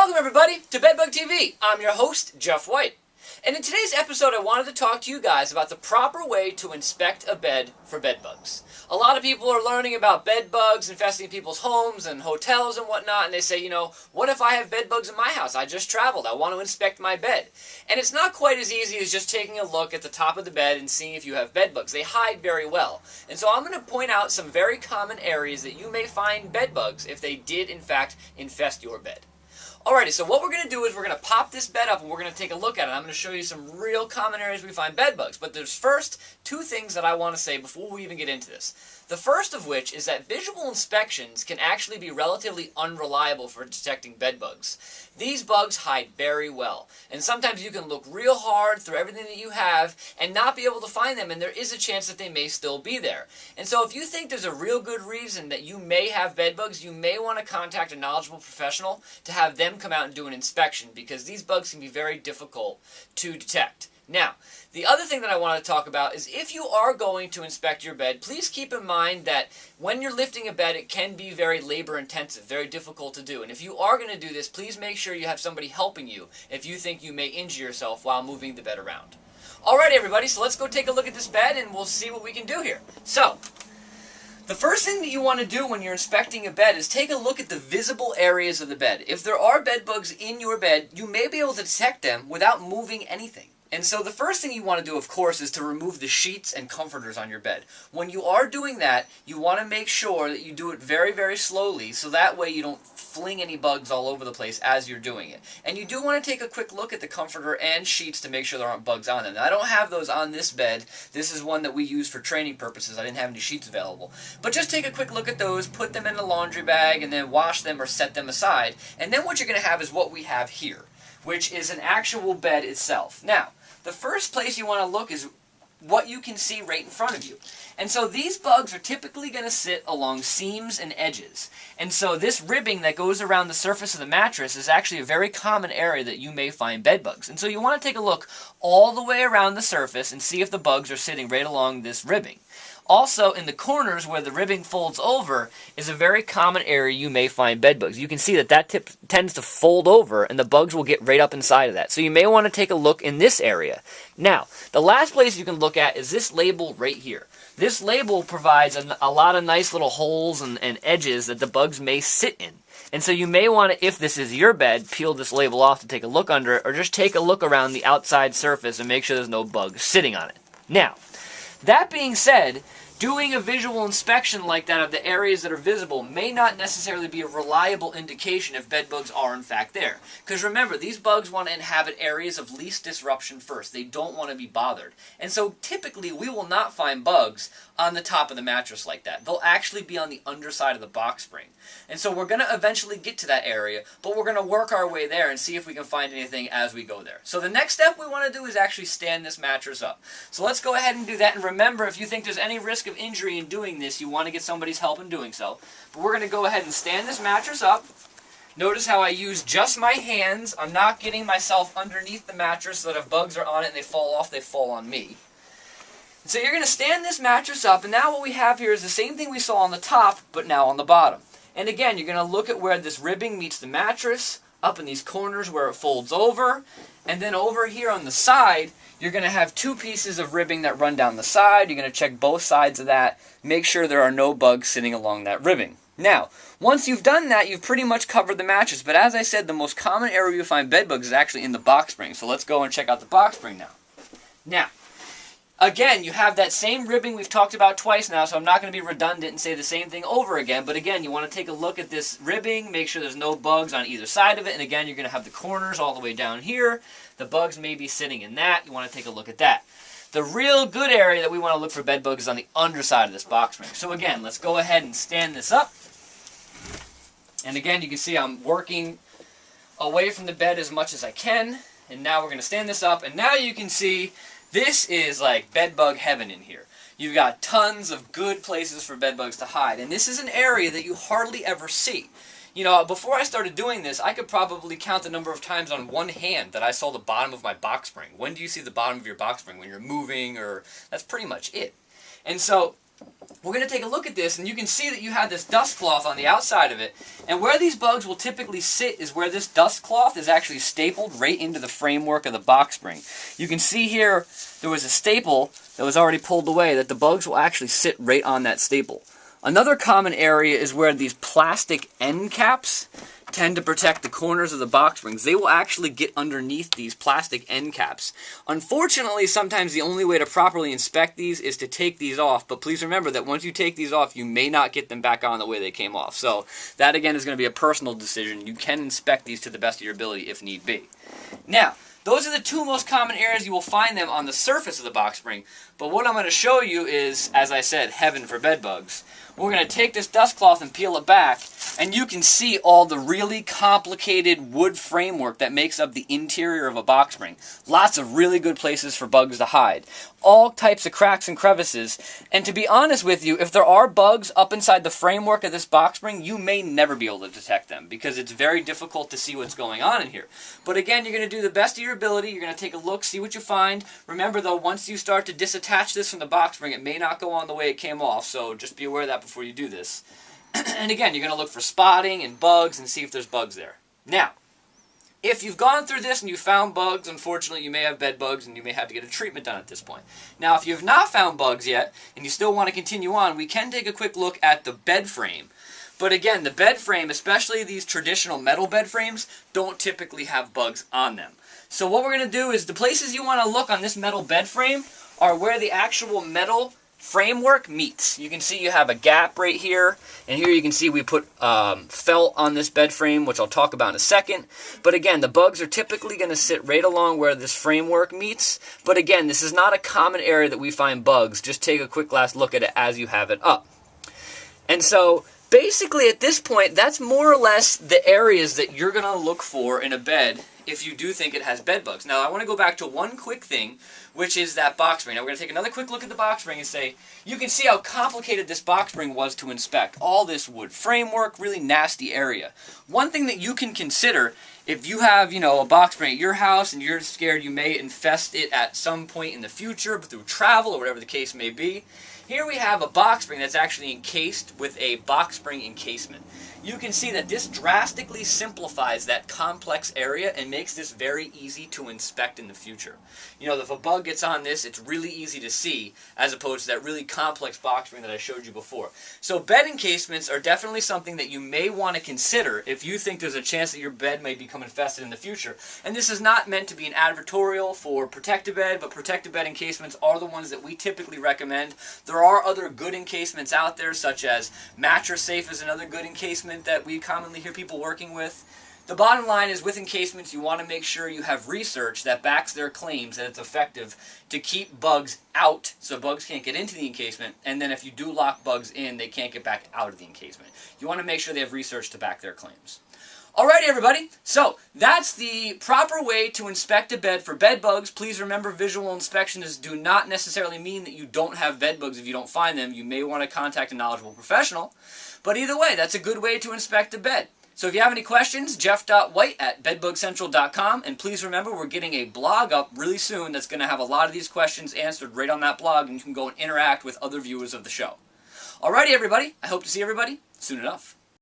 Welcome everybody to Bedbug TV. I'm your host, Jeff White. And in today's episode I wanted to talk to you guys about the proper way to inspect a bed for bedbugs. A lot of people are learning about bedbugs infesting people's homes and hotels and whatnot, and they say, what if I have bedbugs in my house? I just traveled. I want to inspect my bed. And it's not quite as easy as just taking a look at the top of the bed and seeing if you have bedbugs. They hide very well. And so I'm going to point out some very common areas that you may find bedbugs if they did in fact infest your bed. Alrighty, so what we're going to do is we're going to pop this bed up and we're going to take a look at it. I'm going to show you some real common areas we find bedbugs. But there's first two things that I want to say before we even get into this. The first of which is that visual inspections can actually be relatively unreliable for detecting bedbugs. These bugs hide very well. And sometimes you can look real hard through everything that you have and not be able to find them, and there is a chance that they may still be there. And so if you think there's a real good reason that you may have bedbugs, you may want to contact a knowledgeable professional to have them come out and do an inspection, because these bugs can be very difficult to detect. Now, the other thing that I want to talk about is if you are going to inspect your bed, please keep in mind that when you're lifting a bed, it can be very labor intensive, very difficult to do. And if you are going to do this, please make sure you have somebody helping you if you think you may injure yourself while moving the bed around. Alright everybody, so let's go take a look at this bed and we'll see what we can do here. So, the first thing that you want to do when you're inspecting a bed is take a look at the visible areas of the bed. If there are bed bugs in your bed, you may be able to detect them without moving anything. And so the first thing you want to do, of course, is to remove the sheets and comforters on your bed. When you are doing that, you want to make sure that you do it very, very slowly, so that way you don't fling any bugs all over the place as you're doing it. And you do want to take a quick look at the comforter and sheets to make sure there aren't bugs on them. Now, I don't have those on this bed. This is one that we use for training purposes. I didn't have any sheets available. But just take a quick look at those, put them in a laundry bag, and then wash them or set them aside. And then what you're going to have is what we have here, which is an actual bed itself. Now, the first place you want to look is what you can see right in front of you. And so these bugs are typically going to sit along seams and edges. And so this ribbing that goes around the surface of the mattress is actually a very common area that you may find bed bugs. And so you want to take a look all the way around the surface and see if the bugs are sitting right along this ribbing. Also, in the corners where the ribbing folds over is a very common area you may find bed bugs. You can see that that tip tends to fold over and the bugs will get right up inside of that. So you may want to take a look in this area. Now, the last place you can look at is this label right here. This label provides a lot of nice little holes and edges that the bugs may sit in. And so you may want to, if this is your bed, peel this label off to take a look under it, or just take a look around the outside surface and make sure there's no bugs sitting on it. Now, that being said, doing a visual inspection like that of the areas that are visible may not necessarily be a reliable indication if bed bugs are in fact there. Because remember, these bugs want to inhabit areas of least disruption first. They don't want to be bothered. And so typically we will not find bugs on the top of the mattress like that. They'll actually be on the underside of the box spring. And so we're going to eventually get to that area, but we're going to work our way there and see if we can find anything as we go there. So the next step we want to do is actually stand this mattress up. So let's go ahead and do that. And remember, if you think there's any risk of injury in doing this, you want to get somebody's help in doing so. But we're going to go ahead and stand this mattress up. Notice how I use just my hands. I'm not getting myself underneath the mattress so that if bugs are on it and they fall off, they fall on me. So you're going to stand this mattress up, and now what we have here is the same thing we saw on the top, but now on the bottom. And again, you're going to look at where this ribbing meets the mattress, up in these corners where it folds over, and then over here on the side, you're going to have two pieces of ribbing that run down the side. You're going to check both sides of that, make sure there are no bugs sitting along that ribbing. Now, once you've done that, you've pretty much covered the mattress, but as I said, the most common area you find bed bugs is actually in the box spring. So let's go and check out the box spring now. Now, again, you have that same ribbing we've talked about twice now, so I'm not going to be redundant and say the same thing over again. But again, you want to take a look at this ribbing, make sure there's no bugs on either side of it. And again, you're going to have the corners all the way down here. The bugs may be sitting in that. You want to take a look at that. The real good area that we want to look for bed bugs is on the underside of this box spring. So again, let's go ahead and stand this up. And again, you can see I'm working away from the bed as much as I can. And now we're going to stand this up. And now you can see this is like bedbug heaven in here. You've got tons of good places for bedbugs to hide. And this is an area that you hardly ever see. Before I started doing this, I could probably count the number of times on one hand that I saw the bottom of my box spring. When do you see the bottom of your box spring? When you're moving, or that's pretty much it. And so we're going to take a look at this, and you can see that you have this dust cloth on the outside of it. And where these bugs will typically sit is where this dust cloth is actually stapled right into the framework of the box spring. You can see here there was a staple that was already pulled away that the bugs will actually sit right on that staple. Another common area is where these plastic end caps tend to protect the corners of the box springs. They will actually get underneath these plastic end caps. Unfortunately, sometimes the only way to properly inspect these is to take these off, but please remember that once you take these off, you may not get them back on the way they came off. So that again is going to be a personal decision. You can inspect these to the best of your ability if need be. Now, those are the two most common areas you will find them on the surface of the box spring. But what I'm going to show you is, as I said, heaven for bed bugs. We're going to take this dust cloth and peel it back, and you can see all the really complicated wood framework that makes up the interior of a box spring. Lots of really good places for bugs to hide. All types of cracks and crevices. And to be honest with you, if there are bugs up inside the framework of this box spring, you may never be able to detect them because it's very difficult to see what's going on in here. But again, you're going to do the best of your ability. You're going to take a look, see what you find. Remember though, once you start to disattach this from the box spring, it may not go on the way it came off, so just be aware of that before you do this. And again, you're going to look for spotting and bugs and see if there's bugs there. Now, if you've gone through this and you found bugs, unfortunately you may have bed bugs and you may have to get a treatment done at this point. Now, if you've not found bugs yet and you still want to continue on, we can take a quick look at the bed frame. But again, the bed frame, especially these traditional metal bed frames, don't typically have bugs on them. So what we're going to do is the places you want to look on this metal bed frame are where the actual metal framework meets. You can see you have a gap right here, and here you can see we put felt on this bed frame, which I'll talk about in a second. But again, the bugs are typically going to sit right along where this framework meets. But again, this is not a common area that we find bugs. Just take a quick last look at it as you have it up. And so basically at this point, that's more or less the areas that you're going to look for in a bed if you do think it has bed bugs. Now, I want to go back to one quick thing, which is that box spring. Now, we're going to take another quick look at the box spring and say, you can see how complicated this box spring was to inspect. All this wood framework, really nasty area. One thing that you can consider, if you have, a box spring at your house and you're scared you may infest it at some point in the future through travel or whatever the case may be, here we have a box spring that's actually encased with a box spring encasement. You can see that this drastically simplifies that complex area and makes this very easy to inspect in the future. If a bug gets on this, it's really easy to see as opposed to that really complex box spring that I showed you before. So bed encasements are definitely something that you may want to consider if you think there's a chance that your bed may become infested in the future. And this is not meant to be an advertorial for Protect-A-Bed, but Protect-A-Bed encasements are the ones that we typically recommend. There are other good encasements out there, such as Mattress Safe is another good encasement that we commonly hear people working with. The bottom line is with encasements, you want to make sure you have research that backs their claims that it's effective to keep bugs out so bugs can't get into the encasement, and then if you do lock bugs in, they can't get back out of the encasement. You want to make sure they have research to back their claims. Alrighty everybody, so that's the proper way to inspect a bed for bed bugs. Please remember, visual inspections do not necessarily mean that you don't have bed bugs if you don't find them. You may want to contact a knowledgeable professional, but either way, that's a good way to inspect a bed. So if you have any questions, jeff.white@bedbugcentral.com, and please remember we're getting a blog up really soon that's going to have a lot of these questions answered right on that blog, and you can go and interact with other viewers of the show. Alrighty everybody, I hope to see everybody soon enough.